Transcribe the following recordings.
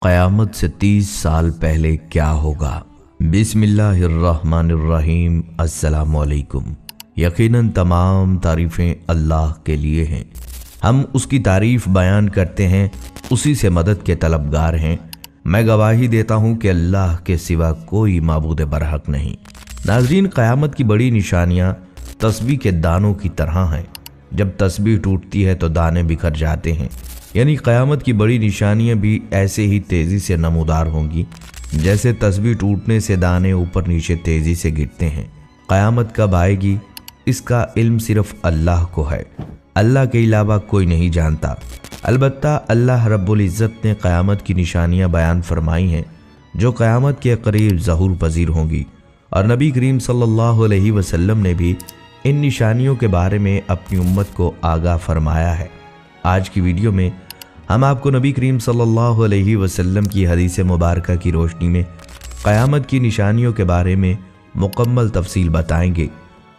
क़यामत से 30 साल पहले क्या होगा। बिस्मिल्लाहिर्रहमानिर्रहीम। अस्सलामुअलैकुम। यकीनन तमाम तारीफ़ें अल्लाह के लिए हैं। हम उसकी तारीफ़ बयान करते हैं, उसी से मदद के तलबगार हैं। मैं गवाही देता हूँ कि अल्लाह के सिवा कोई माबूद बरहक नहीं। नाज़रीन, क़यामत की बड़ी निशानियाँ तस्बीह के दानों की तरह हैं। जब तस्बीह टूटती है तो दाने बिखर जाते हैं। यानी क़यामत की बड़ी निशानियां भी ऐसे ही तेज़ी से नमूदार होंगी जैसे तस्बीह टूटने से दाने ऊपर नीचे तेज़ी से गिरते हैं। क़यामत कब आएगी, इसका इल्म सिर्फ अल्लाह को है। अल्लाह के अलावा कोई नहीं जानता। अलबत्ता अल्लाह रब्बुल इज़्ज़त ने क़यामत की निशानियां बयान फरमाई हैं जो क़यामत के करीब ज़हूर पज़ीर होंगी, और नबी करीम सल्लल्लाहु अलैहि वसल्लम ने भी इन निशानियों के बारे में अपनी उम्मत को आगाह फरमाया है। आज की वीडियो में हम आपको नबी करीम सल्लल्लाहु अलैहि वसल्लम की हदीस मुबारका की रोशनी में क़यामत की निशानियों के बारे में मुकम्मल तफसील बताएंगे।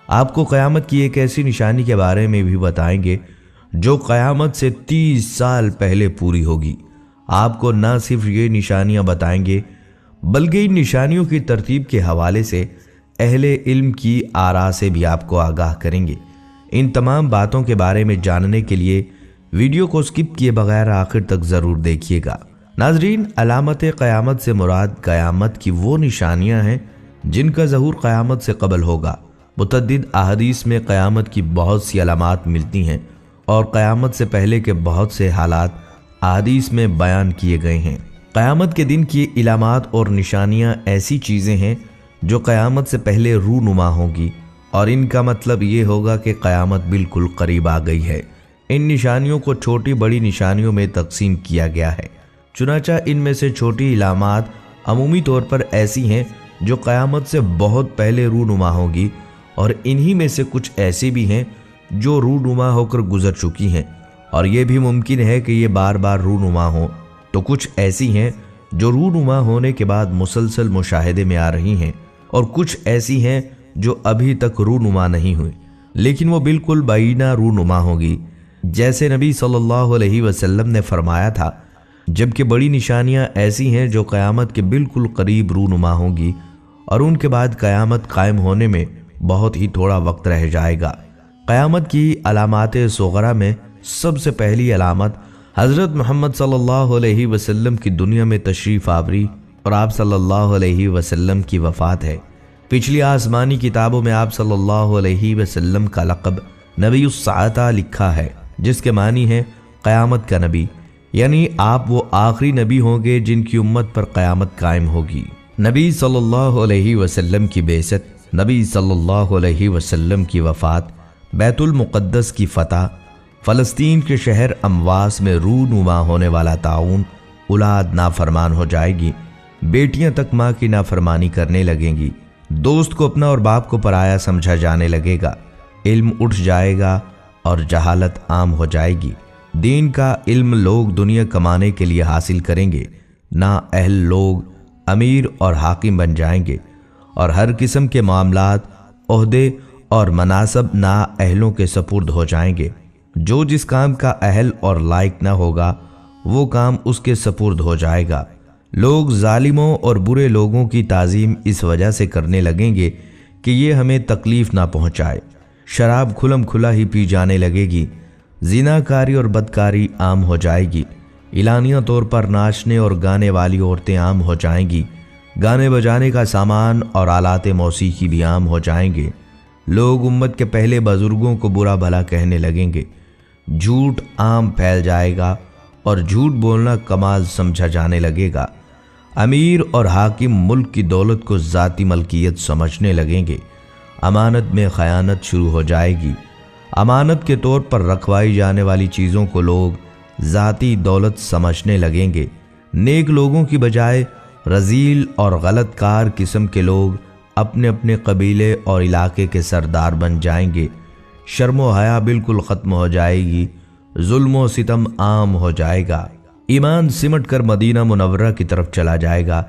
आपको क़यामत की एक ऐसी निशानी के बारे में भी बताएंगे जो क़यामत से 30 साल पहले पूरी होगी। आपको न सिर्फ ये निशानियां बताएंगे बल्कि इन निशानियों की तरतीब के हवाले से अहले इल्म की आरा से भी आपको आगाह करेंगे। इन तमाम बातों के बारे में जानने के लिए वीडियो को स्किप किए बगैर आखिर तक ज़रूर देखिएगा। नाजरीन, अलामत क़यामत से मुराद क़यामत की वो निशानियां हैं जिनका ज़हूर क़यामत से कबल होगा। मुतअद्दिद अहादीस में क़यामत की बहुत सी अलामात मिलती हैं और क़यामत से पहले के बहुत से हालात अहादीस में बयान किए गए हैं। क़यामत के दिन की इलामात और निशानियां ऐसी चीज़ें हैं जो क़यामत से पहले रूनुमा होंगी, और इनका मतलब ये होगा कि क़यामत बिल्कुल करीब आ गई है। इन निशानियों को छोटी बड़ी निशानियों में तकसीम किया गया है। चुनाचा इनमें से छोटी इलामात अमूमी तौर पर ऐसी हैं जो क़यामत से बहुत पहले रूनुमा होगी, और इन्हीं में से कुछ ऐसी भी हैं जो रूनुमा होकर गुजर चुकी हैं और ये भी मुमकिन है कि ये बार बार रूनुमा हो। तो कुछ ऐसी हैं जो रूनुमा होने के बाद मुसलसल मुशाहिदे में आ रही हैं, और कुछ ऐसी हैं जो अभी तक रूनुमा नहीं हुई लेकिन वो बिल्कुल बाइना रूनुमा होगी, जैसे नबी सल्लल्लाहु अलैहि वसल्लम ने फरमाया था। जबकि बड़ी निशानियां ऐसी हैं जो क़यामत के बिल्कुल करीब रूनुमा होंगी और उनके बाद क़यामत कायम होने में बहुत ही थोड़ा वक्त रह जाएगा। क़यामत की अलामात सुग़रा में सबसे पहली अलामत हज़रत मोहम्मद सल्लल्लाहु अलैहि वसल्लम की दुनिया में तशरीफ़ आवरी और आप सल्लल्लाहु अलैहि वसल्लम की वफ़ात है। पिछली आसमानी किताबों में आप सल्लल्लाहु अलैहि वसल्लम का लक़ब नबीउस्साअता लिखा है, जिसके मानी है क़यामत का नबी, यानी आप वो आखिरी नबी होंगे जिनकी उम्मत पर क़यामत कायम होगी। नबी सल्लल्लाहु अलैहि वसल्लम की बेइज्जत, नबी सल्लल्लाहु अलैहि वसल्लम की वफ़ात, बैतुल मुक़द्दस की फ़तह, फ़लस्तीन के शहर अमवास में रूनुमा होने वाला ताउन, औलाद नाफरमान हो जाएगी, बेटियां तक माँ की नाफरमानी करने लगेंगी, दोस्त को अपना और बाप को पराया समझा जाने लगेगा, इल्म उठ जाएगा और जहालत आम हो जाएगी। दीन का इल्म लोग दुनिया कमाने के लिए हासिल करेंगे, ना अहल लोग अमीर और हाकिम बन जाएंगे, और हर किस्म के मामलात, ओहदे और मनासब ना अहलों के सपुर्द हो जाएंगे। जो जिस काम का अहल और लायक ना होगा वो काम उसके सपुर्द हो जाएगा। लोग जालिमों और बुरे लोगों की ताज़ीम इस वजह से करने लगेंगे कि ये हमें तकलीफ़ ना पहुँचाए। शराब खुलम खुला ही पी जाने लगेगी, जिनाकारी और बदकारी आम हो जाएगी, इलानिया तौर पर नाचने और गाने वाली औरतें आम हो जाएंगी, गाने बजाने का सामान और आलाते मौसीकी भी आम हो जाएंगे। लोग उम्मत के पहले बुजुर्गों को बुरा भला कहने लगेंगे, झूठ आम फैल जाएगा और झूठ बोलना कमाल समझा जाने लगेगा। अमीर और हाकिम मुल्क की दौलत को ज़ाती मलकियत समझने लगेंगे, अमानत में ख़यानत शुरू हो जाएगी। अमानत के तौर पर रखवाई जाने वाली चीज़ों को लोग ज़ाती दौलत समझने लगेंगे। नेक लोगों की बजाय रजील और गलतकार किस्म के लोग अपने अपने कबीले और इलाके के सरदार बन जाएंगे। शर्मो हया बिल्कुल ख़त्म हो जाएगी, जुल्म सितम आम हो जाएगा। ईमान सिमट कर मदीना मुनव्वरा की तरफ चला जाएगा,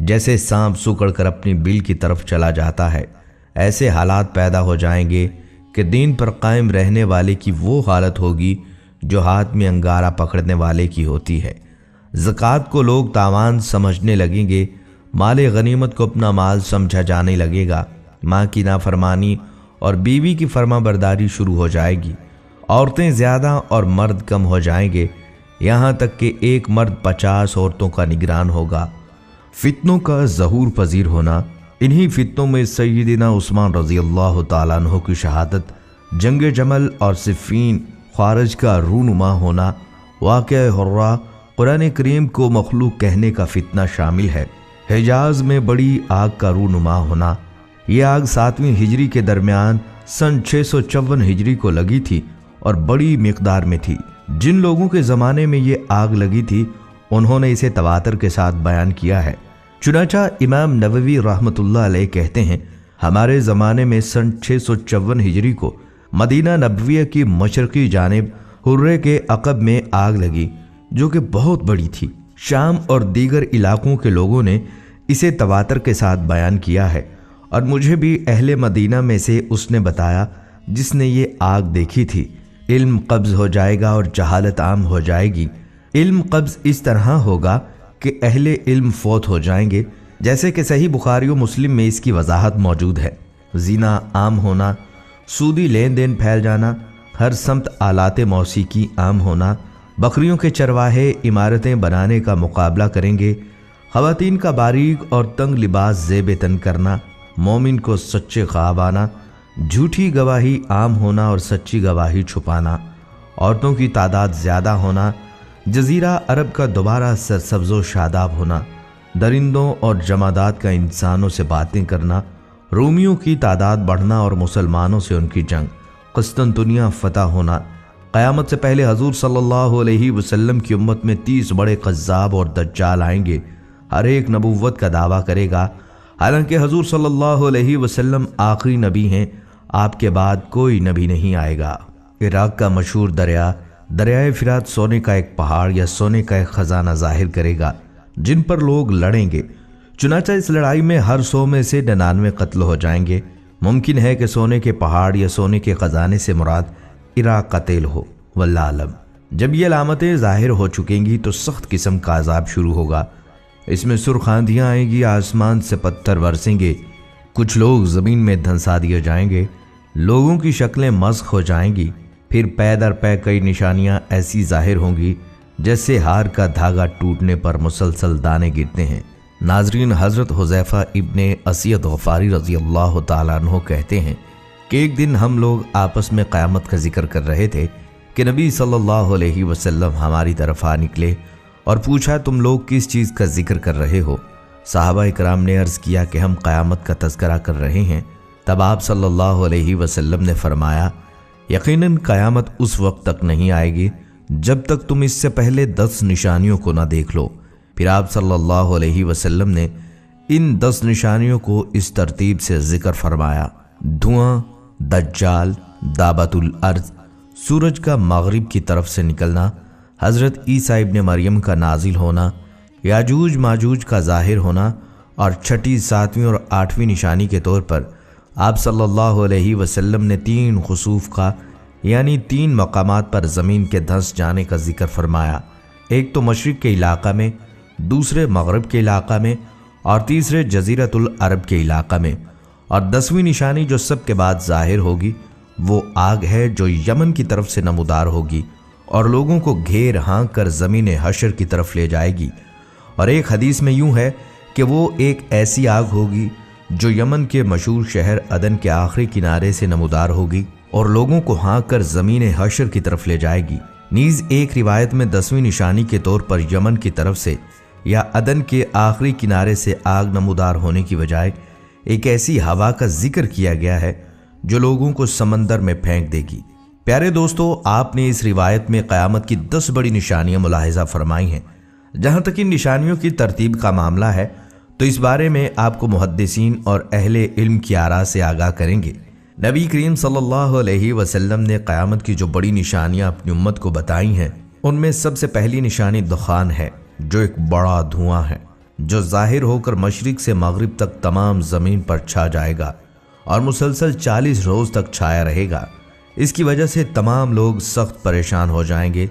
जैसे सांप सुकड़ कर अपनी बिल की तरफ चला जाता है। ऐसे हालात पैदा हो जाएंगे कि दीन पर कायम रहने वाले की वो हालत होगी जो हाथ में अंगारा पकड़ने वाले की होती है। ज़कात को लोग तावान समझने लगेंगे, माले गनीमत को अपना माल समझा जाने लगेगा, माँ की नाफरमानी और बीवी की फर्माबरदारी शुरू हो जाएगी, औरतें ज़्यादा और मर्द कम हो जाएंगे, यहाँ तक कि एक मर्द 50 औरतों का निगरान होगा। फितनों का ज़हूर पजीर होना, इन्हीं फितनों में सय्यदिना उस्मान रज़ी अल्लाह तआला अन्हु की शहादत, जंग जमल और सिफ़ीन, ख़ारिज का रूनुमा होना, वाक़या हुर्रा, कुरान करीम को मखलूक कहने का फितना शामिल है। हिजाज में बड़ी आग का रूनुमा होना, यह आग 7वीं हिजरी के दरमियान सन 654 हिजरी को लगी थी और बड़ी मिकदार में थी। जिन लोगों के ज़माने में ये आग लगी थी उन्होंने इसे तवातर के साथ बयान किया है। चुनाचा इमाम नववी रहमतुल्लाह अलैह कहते हैं, हमारे ज़माने में सन 654 हिजरी को मदीना नबविया की मशरक़ी जानिब हुर्रे के अक़ब में आग लगी, जो कि बहुत बड़ी थी। शाम और दीगर इलाकों के लोगों ने इसे तवातर के साथ बयान किया है और मुझे भी अहले मदीना में से उसने बताया जिसने ये आग देखी थी। इल्म कब्ज़ हो जाएगा और जहालत आम हो जाएगी। इल्म कब्ज़ इस तरह होगा कि अहले इल्म फौत हो जाएंगे, जैसे कि सही बुखारी और मुस्लिम में इसकी वजाहत मौजूद है। ज़िना आम होना, सूदी लेन देन फैल जाना, हर समत आलाते मौसीकी आम होना, बकरियों के चरवाहे इमारतें बनाने का मुकाबला करेंगे, ख़वातीन का बारीक और तंग लिबास ज़ेब तन करना, मोमिन को सच्चे ख्वाब आना, झूठी गवाही आम होना और सच्ची गवाही छुपाना, औरतों की तादाद ज़्यादा होना, जजीरा अरब का दोबारा सरसब्ज़ो शादाब होना, दरिंदों और जमादात का इंसानों से बातें करना, रोमियों की तादाद बढ़ना और मुसलमानों से उनकी जंग, कुस्तुनतुनिया फतह होना। क़यामत से पहले हजूर सल्लल्लाहु अलैहि वसल्लम की उम्मत में 30 बड़े कज़्ज़ाब और दज्जाल आएंगे। हर एक नबुव्वत का दावा करेगा, हालांकि हजूर सल्लल्लाहु अलैहि वसल्लम आखिरी नबी हैं, आपके बाद कोई नबी नहीं आएगा। इराक का मशहूर दरियाए फिरात सोने का एक पहाड़ या सोने का एक खजाना जाहिर करेगा, जिन पर लोग लड़ेंगे। चुनाचा इस लड़ाई में हर 100 में से 99 कत्ल हो जाएंगे। मुमकिन है कि सोने के पहाड़ या सोने के खजाने से मुराद इराक का तेल हो, वल्लाह आलम। जब ये अलामतें जाहिर हो चुकेंगी तो सख्त किस्म का अजाब शुरू होगा। इसमें सुर्ख आंधियाँ आएंगी, आसमान से पत्थर बरसेंगे, कुछ लोग ज़मीन में धंसा दिए जाएंगे, लोगों की शक्लें मस्ख हो जाएंगी। फिर पै दर पै कई निशानियां ऐसी जाहिर होंगी जैसे हार का धागा टूटने पर मुसलसल दाने गिरते हैं। नाजरीन, हज़रत हुज़ैफ़ा इब्ने असियद गफ़ारी रज़ी अल्लाह तआला अन्हु कहते हैं कि एक दिन हम लोग आपस में क़यामत का जिक्र कर रहे थे कि नबी सल्लल्लाहु अलैहि वसल्लम हमारी तरफ आ निकले और पूछा, तुम लोग किस चीज़ का जिक्र कर रहे हो? सहाबा इकराम ने अर्ज़ किया कि हम क़यामत का तज़किरा कर रहे हैं। तब आप सल्लल्लाहु अलैहि वसल्लम ने फरमाया, यकीनन क़यामत उस वक्त तक नहीं आएगी जब तक तुम इससे पहले 10 निशानियों को ना देख लो। फिर आप सल्लल्लाहु अलैहि वसल्लम ने इन 10 निशानियों को इस तरतीब से जिक्र फरमाया: धुआं, दज्जाल, दाबतुल अर्ज़, सूरज का मगरिब की तरफ से निकलना, हज़रत ईसा इब्ने मरियम का नाजिल होना, याजूज माजूज का ज़ाहिर होना, और छठी, 7वीं और 8वीं निशानी के तौर पर आप सल्लल्लाहु अलैहि वसल्लम ने 3 खुसूफ का यानी 3 मकामात पर ज़मीन के धंस जाने का जिक्र फरमाया। एक तो मशरिक़ के इलाका में, दूसरे मगरिब के इलाका में और तीसरे जज़ीरतुल अरब के इलाका में। और 10वीं निशानी जो सब के बाद ज़ाहिर होगी वो आग है जो यमन की तरफ से नमूदार होगी और लोगों को घेर हाँक कर ज़मीन हशर की तरफ ले जाएगी। और एक हदीस में यूँ है कि वो एक ऐसी आग होगी जो यमन के मशहूर शहर अदन के आखिरी किनारे से नमूदार होगी और लोगों को हाँक कर ज़मीन हशर की तरफ ले जाएगी। नीज़ एक रिवायत में 10वीं निशानी के तौर पर यमन की तरफ से या अदन के आखिरी किनारे से आग नमूदार होने की बजाय एक ऐसी हवा का जिक्र किया गया है जो लोगों को समंदर में फेंक देगी। प्यारे दोस्तों, आपने इस रिवायत में क़यामत की 10 बड़ी निशानियां मुलाहिज़ा फरमाई हैं। जहां तक इन निशानियों की तरतीब का मामला है तो इस बारे में आपको मुहद्दिसीन और अहले इल्म की आरा से आगाह करेंगे। नबी करीम सल्लल्लाहु अलैहि वसल्लम ने क़यामत की जो बड़ी निशानियां अपनी उम्मत को बताई हैं उनमें सबसे पहली निशानी दुखान है, जो एक बड़ा धुआं है जो जाहिर होकर मशरिक से मगरिब तक तमाम ज़मीन पर छा जाएगा और मुसलसल 40 रोज़ तक छाया रहेगा। इसकी वजह से तमाम लोग सख्त परेशान हो जाएंगे।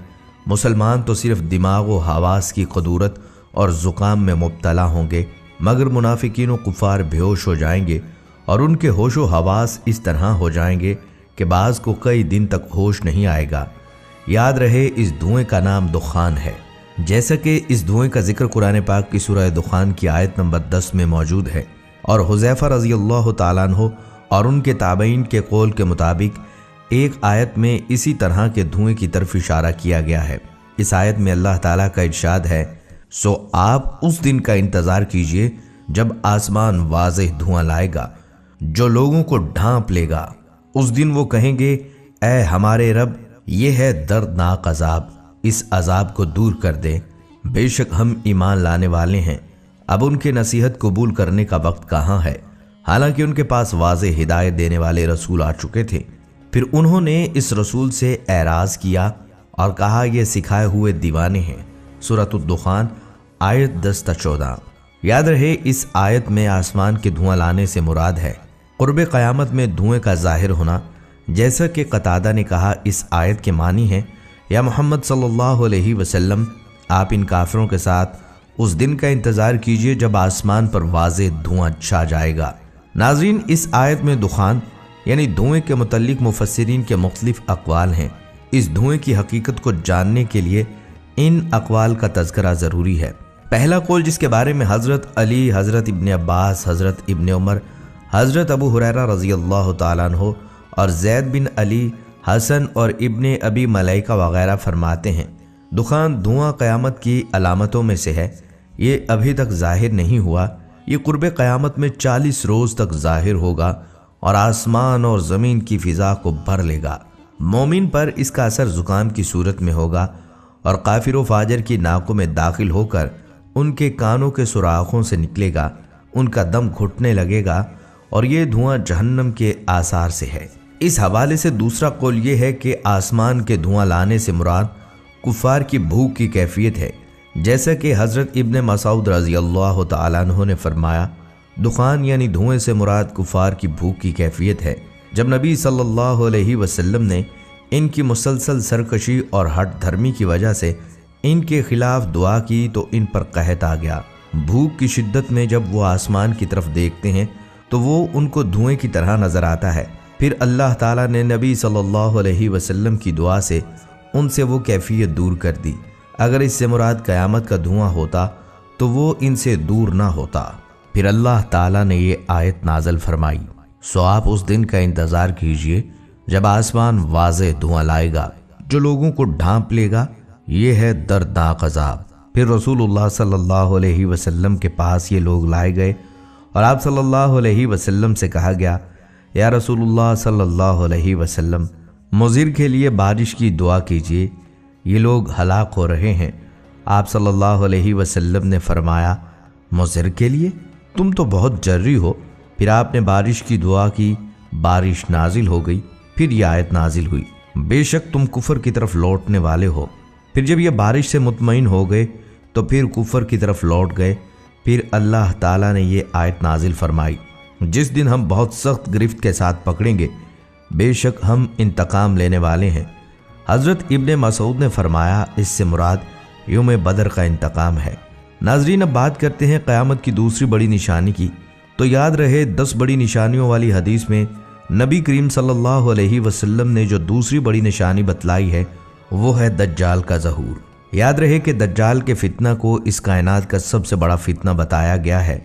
मुसलमान तो सिर्फ दिमाग व हवास की क़ुदरत और ज़ुकाम में मुब्तला होंगे, मगर मुनाफिकीन व कुफ़ार बेहोश हो जाएंगे और उनके होश व हवास इस तरह हो जाएंगे कि बाज़ को कई दिन तक होश नहीं आएगा। याद रहे, इस धुएं का नाम दुखान है। जैसा कि इस धुएं का जिक्र कुरान पाक की सूरह दुखान की आयत नंबर 10 में मौजूद है और हुज़ैफ़ा रज़ी अल्लाह तआला अन्हु और उनके ताबईन के कौल के मुताबिक एक आयत में इसी तरह के धुएं की तरफ इशारा किया गया है। इस आयत में अल्लाह ताला का इरशाद है, सो आप उस दिन का इंतज़ार कीजिए जब आसमान वाज़ेह धुआं लाएगा जो लोगों को ढांप लेगा। उस दिन वो कहेंगे, ऐ हमारे रब, ये है दर्दनाक अजाब, इस अजाब को दूर कर दे। बेशक हम ईमान लाने वाले हैं। अब उनके नसीहत कबूल करने का वक्त कहाँ है, हालांकि उनके पास वाज़े हिदायत देने वाले रसूल आ चुके थे। फिर उन्होंने इस रसूल से एराज किया और कहा, ये सिखाए हुए दीवाने हैं। सूरत-उद-दुखान आयत 10-14। याद रहे, इस आयत में आसमान के धुआं लाने से मुराद है क़ुर्ब क़यामत में धुएं का ज़ाहिर होना। जैसा कि कतादा ने कहा, इस आयत के मानी है, या मोहम्मद सल्लल्लाहु अलैहि वसल्लम, आप इन काफिरों के साथ उस दिन का इंतज़ार कीजिए जब आसमान पर वाज़े धुआं छा जाएगा। नाज़रीन, इस आयत में दुखान यानी धुएं के मुतल्लिक मुफस्सिरीन के मुख्तलिफ अक़वाल हैं। इस धुएं की हकीकत को जानने के लिए इन अक़वाल का तज़किरा ज़रूरी है। पहला कौल, जिसके बारे में हज़रत अली, हज़रत इब्न अब्बास, हज़रत इब्न उमर, हज़रत अबू हुरैरा रज़ी अल्लाह तआला अन्हु और ज़ैद बिन अली, हसन और इब्ने अबी मलाइका वगैरह फरमाते हैं, दुखान धुआं क़यामत की अलामतों में से है। ये अभी तक ज़ाहिर नहीं हुआ। ये क़ुर्ब क़यामत में 40 रोज़ तक ज़ाहिर होगा और आसमान और ज़मीन की फ़िज़ा को भर लेगा। मोमिन पर इसका असर ज़ुकाम की सूरत में होगा और काफिर व फाजर की नाकों में दाखिल होकर उनके कानों के सुराखों से निकलेगा, उनका दम घुटने लगेगा और ये धुआं जहन्नम के आसार से है। इस हवाले से दूसरा कौल ये है कि आसमान के धुआं लाने से मुराद कुफ़ार की भूख की कैफियत है। जैसा कि हज़रत इब्न मसूद रज़ी अल्लाह तआला अन्हु ने फरमाया, दुखान यानी धुएं से मुराद कुफ़ार की भूख की कैफियत है। जब नबी सल्लल्लाहु अलैहि वसल्लम ने इनकी मुसलसल सरकशी और हट धर्मी की वजह से इनके खिलाफ दुआ की तो इन पर कहत आ गया। भूख की शिद्दत में जब वो आसमान की तरफ देखते हैं तो वो उनको धुएं की तरह नजर आता है। फिर अल्लाह ताला ने नबी सल्लल्लाहु अलैहि वसल्लम की दुआ से उनसे वो कैफियत दूर कर दी। अगर इससे मुराद क़यामत का धुआं होता तो वो इनसे दूर ना होता। फिर अल्लाह ताला ने ये आयत नाज़िल फरमाई, सो आप उस दिन का इंतज़ार कीजिए जब आसमान वाज़े धुआं लाएगा जो लोगों को ढांप लेगा, ये है दर्दनाक अज़ाब। फिर रसूलुल्लाह सल्लल्लाहु अलैहि वसल्लम के पास ये लोग लाए गए और आप सल्लल्लाहु अलैहि वसल्लम से कहा गया, या रसूलुल्लाह सल्लल्लाहु अलैहि वसल्लम, मुज़िर के लिए बारिश की दुआ कीजिए, ये लोग हलाक हो रहे हैं। आप सल्लल्लाहु अलैहि वसल्लम ने फरमाया, मुज़िर के लिए? तुम तो बहुत जर्री हो। फिर आपने बारिश की दुआ की, बारिश नाजिल हो गई। फिर यह आयत नाजिल हुई, बेशक तुम कुफर की तरफ लौटने वाले हो। फिर जब ये बारिश से मुतमईन हो गए तो फिर कुफर की तरफ लौट गए। फिर अल्लाह ताला ने ये आयत नाजिल फरमाई, जिस दिन हम बहुत सख्त गिरफ्त के साथ पकड़ेंगे, बेशक हम इंतकाम लेने वाले हैं। हज़रत इब्ने मसूद ने फरमाया, इससे मुराद यौम बदर का इंतकाम है। नाजरीन, अब बात करते हैं क़यामत की दूसरी बड़ी निशानी की। तो याद रहे, 10 बड़ी निशानियों वाली हदीस में नबी करीम सल्लल्लाहु अलैहि वसल्लम ने जो दूसरी बड़ी निशानी बतलाई है वो है दज्जाल का ज़हूर। याद रहे कि दज्जाल के फितना को इस कायनात का सबसे बड़ा फितना बताया गया है।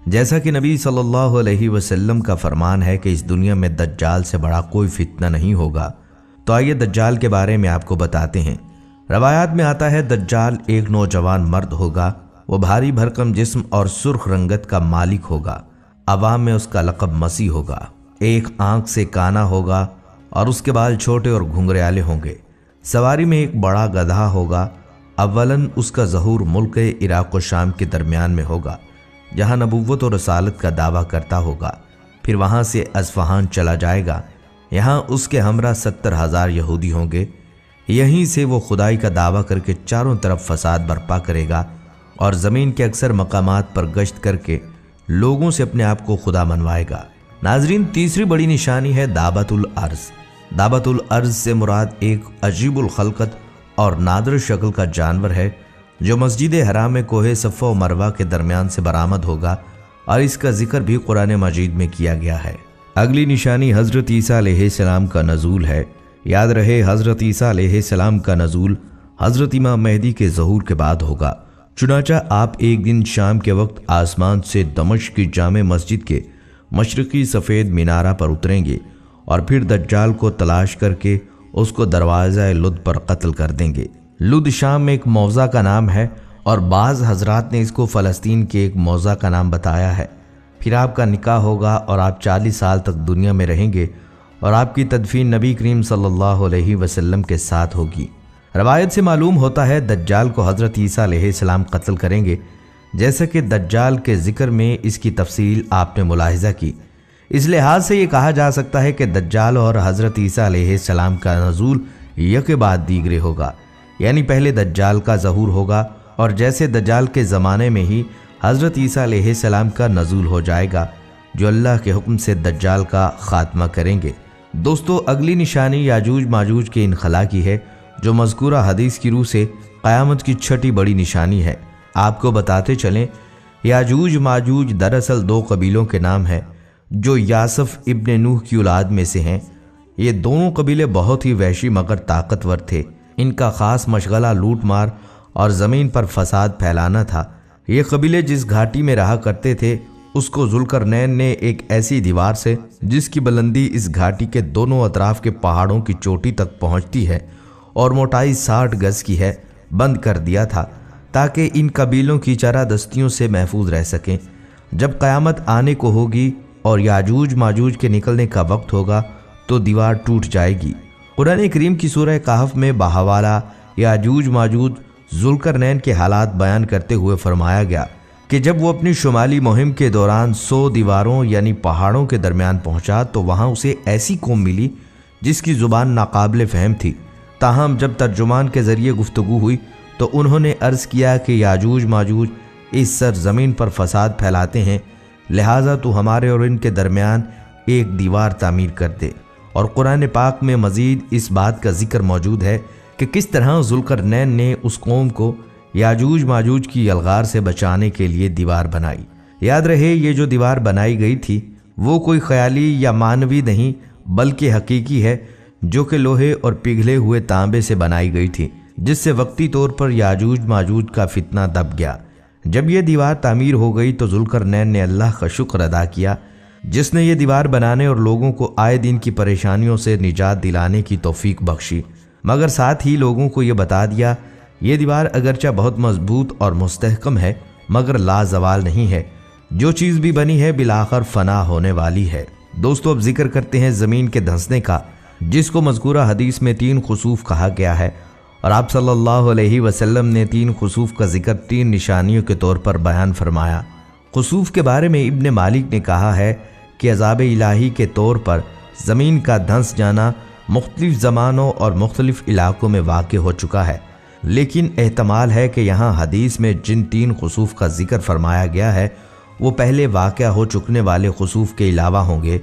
जैसा कि नबी सल्लल्लाहु अलैहि वसल्लम का फरमान है कि इस दुनिया में दज्जाल से बड़ा कोई फितना नहीं होगा। तो आइए दज्जाल के बारे में आपको बताते हैं। रवायात में आता है, दज्जाल एक नौजवान मर्द होगा। वो भारी भरकम जिस्म और सुर्ख रंगत का मालिक होगा। अवाम में उसका लक़ब मसीह होगा। एक आंख से काना होगा और उसके बाल छोटे और घुंघराले होंगे। सवारी में एक बड़ा गधा होगा। अव्वलन उसका ज़हूर मुल्क इराक़ व शाम के दरमियान में होगा, जहाँ नबुव्वत और रसालत का दावा करता होगा। फिर वहाँ से अस्फ़हान चला जाएगा। यहाँ उसके हमरा 70,000 यहूदी होंगे। यहीं से वो खुदाई का दावा करके चारों तरफ फसाद बर्पा करेगा और ज़मीन के अक्सर मकामात पर गश्त करके लोगों से अपने आप को खुदा मनवाएगा। नाजरीन, तीसरी बड़ी निशानी है दाबतुल अर्ज़। दाबतुल अर्ज़ से मुराद एक अजीबुल खलकत और नादर शक्ल का जानवर है जो मस्जिद हराम में कोहे सफ़ा और मरवा के दरमियान से बरामद होगा, और इसका जिक्र भी कुरान मजीद में किया गया है। अगली निशानी हज़रत ईसा अलैहिस्सलाम का नज़ूल है। याद रहे, हज़रत ईसा अलैहिस्सलाम का नज़ूल हज़रत इमाम मेहदी के ज़हूर के बाद होगा। चुनाचा आप एक दिन शाम के वक्त आसमान से दमिश्क की जामे मस्जिद के मशरक़ी सफ़ेद मीनारा पर उतरेंगे और फिर दज्जाल को तलाश करके उसको दरवाज़ा लुद पर कत्ल कर देंगे। लुद शाम में एक मौज़ा का नाम है और बाज़ हजरात ने इसको फ़लस्तीन के एक मौज़ा का नाम बताया है। फिर आपका निकाह होगा और आप 40 साल तक दुनिया में रहेंगे और आपकी तदफीन नबी करीम सल्लल्लाहु अलैहि वसल्लम के साथ होगी। रवायत से मालूम होता है दज्जाल को हज़रत ईसा अलैहिस्सलाम कत्ल करेंगे। जैसे कि दज्जाल के ज़िक्र में इसकी तफसील आपने मुलाहिज़ा की, इस लिहाज से ये कहा जा सकता है कि दज्जाल और हज़रत ईसा अलैहिस्सलाम का नज़ूल यके बाद दीगरे होगा, यानी पहले दज्जाल का ज़हूर होगा और जैसे दज्जाल के ज़माने में ही हज़रत ईसा अलैहिस्सलाम का नज़ूल हो जाएगा, जो अल्लाह के हुक्म से दज्जाल का ख़ात्मा करेंगे। दोस्तों, अगली निशानी याजूज माजूज के इनखला की है, जो मज़कूरा हदीस की रूह से क़यामत की छठी बड़ी निशानी है। आपको बताते चलें, याजूज माजूज दरअसल 2 कबीलों के नाम हैं जो यासफ इब्न नूह की औलाद में से हैं। ये दोनों कबीले बहुत ही वहशी मगर ताकतवर थे। इनका ख़ास मशगला लूट मार और ज़मीन पर फसाद फैलाना था। ये कबीले जिस घाटी में रहा करते थे उसको ज़ुल्करनैन ने एक ऐसी दीवार से, जिसकी बुलंदी इस घाटी के दोनों अतराफ के पहाड़ों की चोटी तक पहुँचती है और मोटाई 60 गज की है, बंद कर दिया था ताकि इन कबीलों की चरादस्तियों से महफूज रह सकें। जब क़यामत आने को होगी और याजूज माजूज के निकलने का वक्त होगा तो दीवार टूट जाएगी। कुरान करीम की सूरह कहफ में बहवाला याजूज माजूज ज़ुल्करनैन के हालात बयान करते हुए फरमाया गया कि जब वो अपनी शुमाली मुहिम के दौरान 100 दीवारों यानी पहाड़ों के दरमियान पहुंचा तो वहां उसे ऐसी कौम मिली जिसकी ज़ुबान नाकाबिल फ़हम थी। ताहम जब तर्जुमान के ज़रिए गुफ्तगू हुई तो उन्होंने अर्ज़ किया कि याजूज माजूज इस सरज़मीन पर फसाद फैलाते हैं, लिहाजा तो हमारे और इनके दरमियान एक दीवार तामीर कर दे। और कुरान पाक में मज़ीद इस बात का जिक्र मौजूद है कि किस तरह ज़ुल्करनैन ने उस कौम को याजूज माजूज की यलगार से बचाने के लिए दीवार बनाई। याद रहे, ये जो दीवार बनाई गई थी वो कोई ख्याली या मानवी नहीं बल्कि हकीकी है, जो कि लोहे और पिघले हुए तांबे से बनाई गई थी, जिससे वक्ती तौर पर याजूज माजूज का फितना दब गया। जब यह दीवार तामीर हो गई तो ज़ुल्करनैन ने अल्लाह का शुक्र अदा किया जिसने ये दीवार बनाने और लोगों को आए दिन की परेशानियों से निजात दिलाने की तौफीक बख्शी, मगर साथ ही लोगों को ये बता दिया ये दीवार अगरचा बहुत मजबूत और मुस्तहकम है मगर लाजवाल नहीं है, जो चीज़ भी बनी है बिलाखर फना होने वाली है। दोस्तों, अब जिक्र करते हैं ज़मीन के धंसने का, जिसको मज़कूरा हदीस में 3 खुसूफ कहा गया है और आप सल्लल्लाहु अलैहि वसल्लम ने 3 खुसूफ का जिक्र 3 निशानियों के तौर पर बयान फरमाया। खुसूफ के बारे में इब्न मालिक ने कहा है कि अज़ाब इलाही के तौर पर ज़मीन का धंस जाना मुख्तलिफ ज़मानों और मुख्तलिफ इलाकों में वाक़ हो चुका है, लेकिन एहतमाल है कि यहाँ हदीस में जिन 3 खुसूफ का जिक्र फरमाया गया है वो पहले वाक़ हो चुकने वाले खुसूफ के अलावा होंगे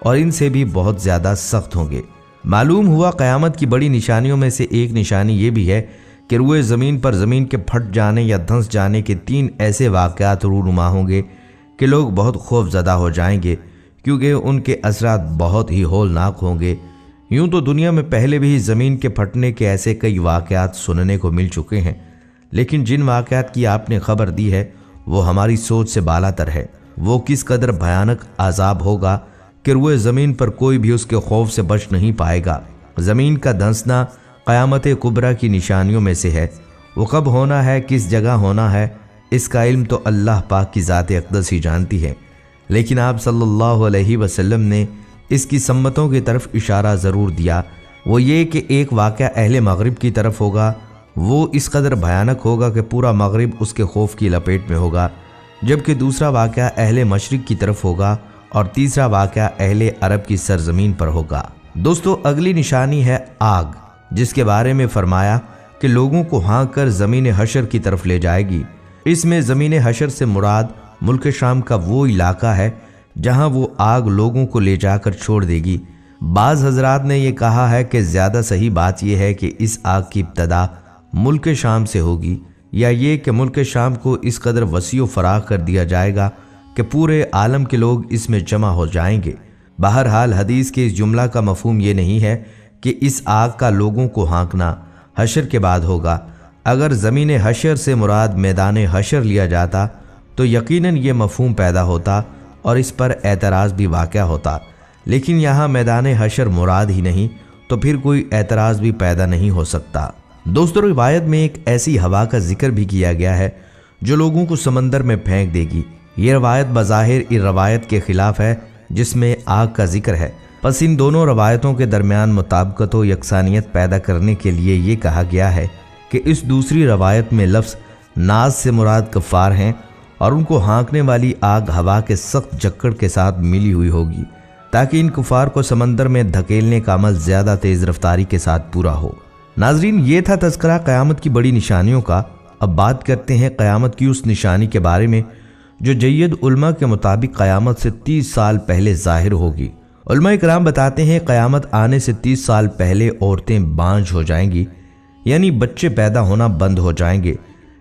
और इनसे भी बहुत ज़्यादा सख्त होंगे। मालूम हुआ क़यामत की बड़ी निशानियों में से एक निशानी ये भी है कि रुए ज़मीन पर ज़मीन के फट जाने या धंस जाने के 3 ऐसे वाक़यात रूनुमा होंगे कि लोग बहुत खौफज़दा हो जाएंगे, क्योंकि उनके असरात बहुत ही हौलनाक होंगे। यूँ तो दुनिया में पहले भी ज़मीन के फटने के ऐसे कई वाक़यात सुनने को मिल चुके हैं, लेकिन जिन वाक़यात की आपने खबर दी है वो हमारी सोच से बालातर है। वो किस कदर भयानक अज़ाब होगा कि रुए ज़मीन पर कोई भी उसके खौफ से बच नहीं पाएगा। ज़मीन का धंसना क़यामत कुबरा की निशानियों में से है। वो कब होना है, किस जगह होना है, इसका इल्म तो अल्लाह पाक की ज़ात अक़दस ही जानती है, लेकिन आप सल्लल्लाहु अलैहि वसल्लम ने इसकी सम्मतों की तरफ इशारा ज़रूर दिया। वो ये कि एक वाक़या अहले मगरिब की तरफ होगा, वो इस कदर भयानक होगा कि पूरा मगरिब उसके खौफ की लपेट में होगा, जबकि दूसरा वाक़या अहले मशरिक़ की तरफ होगा और तीसरा वाक़या अहले अरब की सरज़मीन पर होगा। दोस्तों, अगली निशानी है आग, जिसके बारे में फरमाया कि लोगों को हाँक कर ज़मीन हशर की तरफ ले जाएगी। इसमें ज़मीन हशर से मुराद मुल्क शाम का वो इलाका है जहाँ वो आग लोगों को ले जाकर छोड़ देगी। बाज़ हजरात ने यह कहा है कि ज़्यादा सही बात यह है कि इस आग की इब्तदा मुल्क शाम से होगी, या ये कि मुल्क शाम को इस कदर वसी व फराख कर दिया जाएगा कि पूरे आलम के लोग इसमें जमा हो जाएंगे। बहरहाल हदीस के इस जुमला का मफहूम ये नहीं है कि इस आग का लोगों को हाँकना हशर के बाद होगा। अगर ज़मीन हशर से मुराद मैदान हशर लिया जाता तो यकीनन ये मफहूम पैदा होता और इस पर एतराज़ भी वाक़या होता, लेकिन यहाँ मैदान हशर मुराद ही नहीं तो फिर कोई एतराज़ भी पैदा नहीं हो सकता। दोस्तों, रिवायत में एक ऐसी हवा का जिक्र भी किया गया है जो लोगों को समंदर में फेंक देगी। ये रवायत बज़ाहिर इस रवायत के ख़िलाफ़ है जिसमें आग का जिक्र है। बस इन दोनों रवायतों के दरमियान मुताबिकत व यकसानियत पैदा करने के लिए ये कहा गया है कि इस दूसरी रवायत में लफ्ज़ नाज से मुराद कफ़ार हैं और उनको हाँकने वाली आग हवा के सख्त जक्कड़ के साथ मिली हुई होगी ताकि इन कुफार को समंदर में धकेलने का अमल ज़्यादा तेज़ रफ्तारी के साथ पूरा हो। नाजरीन, ये था तज़किरा क़यामत की बड़ी निशानियों का। अब बात करते हैं क़यामत की उस निशानी के बारे में जो जय्यद उलमा के मुताबिक क़यामत से 30 साल पहले ज़ाहिर होगी। उलमा इकराम बताते हैं क़यामत आने से 30 साल पहले औरतें बांझ हो जाएंगी, यानी बच्चे पैदा होना बंद हो जाएंगे,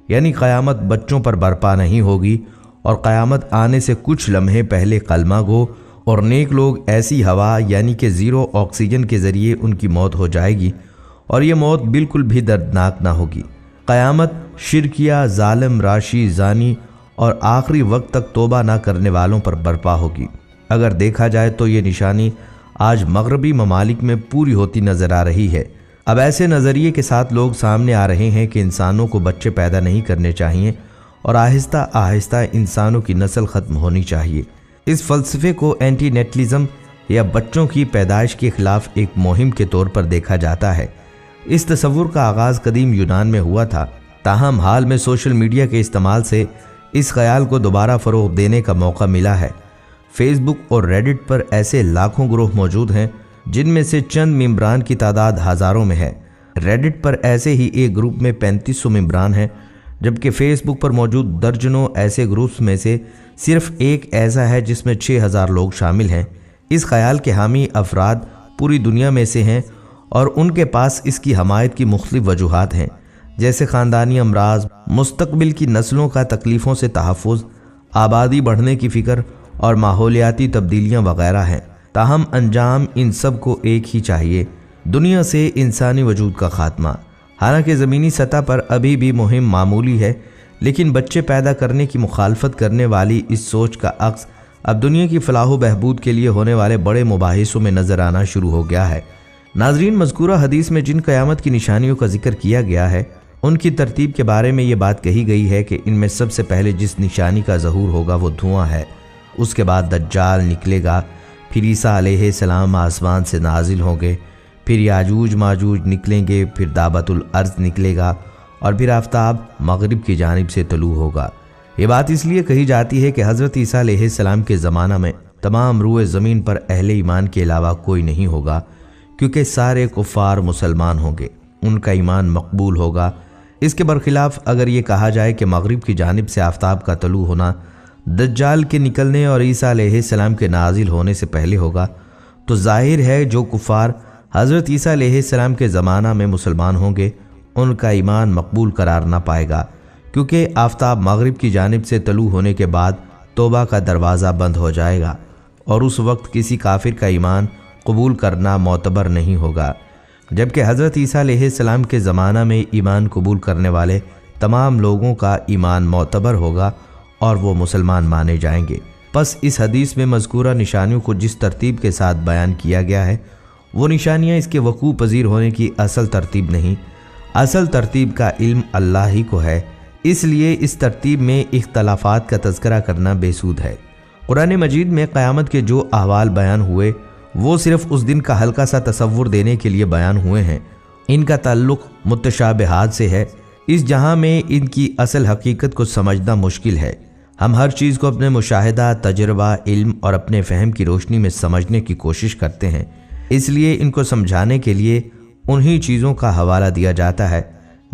यानी क़यामत बच्चों पर बरपा नहीं होगी। और क़यामत आने से कुछ लम्हे पहले कलमा गो और नेक लोग ऐसी हवा यानी कि ज़ीरो ऑक्सीजन के ज़रिए उनकी मौत हो जाएगी और ये मौत बिल्कुल भी दर्दनाक ना होगी। क़यामत शिरकिया, जालिम, राशी, जानी और आखिरी वक्त तक तौबा ना करने वालों पर बरपा होगी। अगर देखा जाए तो ये निशानी आज मगरबी ममालिक में पूरी होती नज़र आ रही है। अब ऐसे नज़रिए के साथ लोग सामने आ रहे हैं कि इंसानों को बच्चे पैदा नहीं करने चाहिए और आहिस्ता आहिस्ता इंसानों की नस्ल ख़त्म होनी चाहिए। इस फ़लसफ़े को एंटी नेटलिज़म या बच्चों की पैदाइश के ख़िलाफ़ एक मुहिम के तौर पर देखा जाता है। इस तसव्वुर का आगाज़ कदीम यूनान में हुआ था, ताहम हाल में सोशल मीडिया के इस्तेमाल से इस ख्याल को दोबारा फ़रोग़ देने का मौका मिला है। फेसबुक और रेडिट पर ऐसे लाखों ग्रुप मौजूद हैं जिनमें से चंद मेंबरान की तादाद हज़ारों में है। रेडिट पर ऐसे ही एक ग्रुप में 3500 मेंबरान हैं, जबकि फेसबुक पर मौजूद दर्जनों ऐसे ग्रुप्स में से सिर्फ एक ऐसा है जिसमें 6000 लोग शामिल हैं। इस ख्याल के हामी अफराद पूरी दुनिया में से हैं और उनके पास इसकी हमायत की मुख्तलिफ वजूहात हैं, जैसे ख़ानदानी अमराज, मुस्तकबिल की नस्लों का तकलीफ़ों से तहफ़्फ़ुज़, आबादी बढ़ने की फ़िक्र और माहौलियाती तब्दीलियाँ वगैरह हैं। ताहम अंजाम इन सब को एक ही चाहिए, दुनिया से इंसानी वजूद का ख़ात्मा। हालांकि ज़मीनी सतह पर अभी भी मुहिम मामूली है, लेकिन बच्चे पैदा करने की मुखालफत करने वाली इस सोच का अक्स अब दुनिया की फलाह बहबूद के लिए होने वाले बड़े मुबाहिसों में नज़र आना शुरू हो गया है। नाजरीन, मज़कूरा हदीस में जिन क़यामत की निशानियों का जिक्र किया गया है उनकी तरतीब के बारे में ये बात कही गई है कि इनमें सबसे पहले जिस निशानी का ज़हूर होगा वो धुआं है। उसके बाद दज्जाल निकलेगा, फिर ईसा अलैहिस्सलाम आसमान से नाजिल होंगे, फिर याजूज माजूज निकलेंगे, फिर दाबतुल अर्ज़ निकलेगा और फिर आफ्ताब मगरिब की जानिब से तलू होगा। ये बात इसलिए कही जाती है कि हज़रत ईसा अलैहिस्सलाम के ज़माना में तमाम रूए ज़मीन पर अहले ईमान के अलावा कोई नहीं होगा, क्योंकि सारे कुफ़ार मुसलमान होंगे, उनका ईमान मकबूल होगा। इसके बरखिलाफ़ अगर ये कहा जाए कि मगरिब की जानिब से आफ्ताब का तलू होना दज्जाल के निकलने और ईसा अलैहिस्सलाम के नाजिल होने से पहले होगा, तो जाहिर है जो कुफ़ार हज़रत ईसा अलैहिस्सलाम के ज़माना में मुसलमान होंगे उनका ईमान मकबूल करार ना पाएगा, क्योंकि आफ्ताब मगरिब की जानिब से तलू होने के बाद तौबा का दरवाज़ा बंद हो जाएगा और उस वक्त किसी काफिर का ईमान कबूल करना मोतबर नहीं होगा। जबकि हज़रत ईसा अलैहिस्सलाम के ज़माना में ईमान कबूल करने वाले तमाम लोगों का ईमान मोतबर होगा और वो मुसलमान माने जाएंगे। बस इस हदीस में मज़कूरा निशानियों को जिस तरतीब के साथ बयान किया गया है वो निशानियाँ इसके वक़ू पज़ीर होने की असल तरतीब नहीं, असल तरतीब का इल्म अल्लाह ही को है, इसलिए इस तरतीब में इख्तलाफात का तज़किरा करना बेसूद है। कुरान मजीद में क़यामत के जो अहवाल बयान हुए वो सिर्फ़ उस दिन का हल्का सा तसव्वुर देने के लिए बयान हुए हैं। इनका ताल्लुक़ मुतशाबिहात से है, इस जहां में इनकी असल हकीकत को समझना मुश्किल है। हम हर चीज़ को अपने मुशाहिदा, तजर्बा, इल्म और अपने फ़हम की रोशनी में समझने की कोशिश करते हैं, इसलिए इनको समझाने के लिए उन्हीं चीज़ों का हवाला दिया जाता है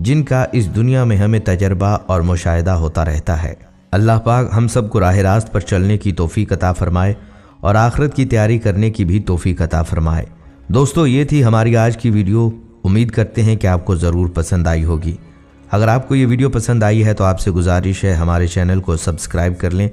जिनका इस दुनिया में हमें तजर्बा और मुशाहिदा होता रहता है। अल्लाह पाक हम सब को राह रास्त पर चलने की तौफीक अता फरमाए और आखिरत की तैयारी करने की भी तौफीक अता फरमाए। दोस्तों, ये थी हमारी आज की वीडियो। उम्मीद करते हैं कि आपको ज़रूर पसंद आई होगी। अगर आपको ये वीडियो पसंद आई है तो आपसे गुजारिश है हमारे चैनल को सब्सक्राइब कर लें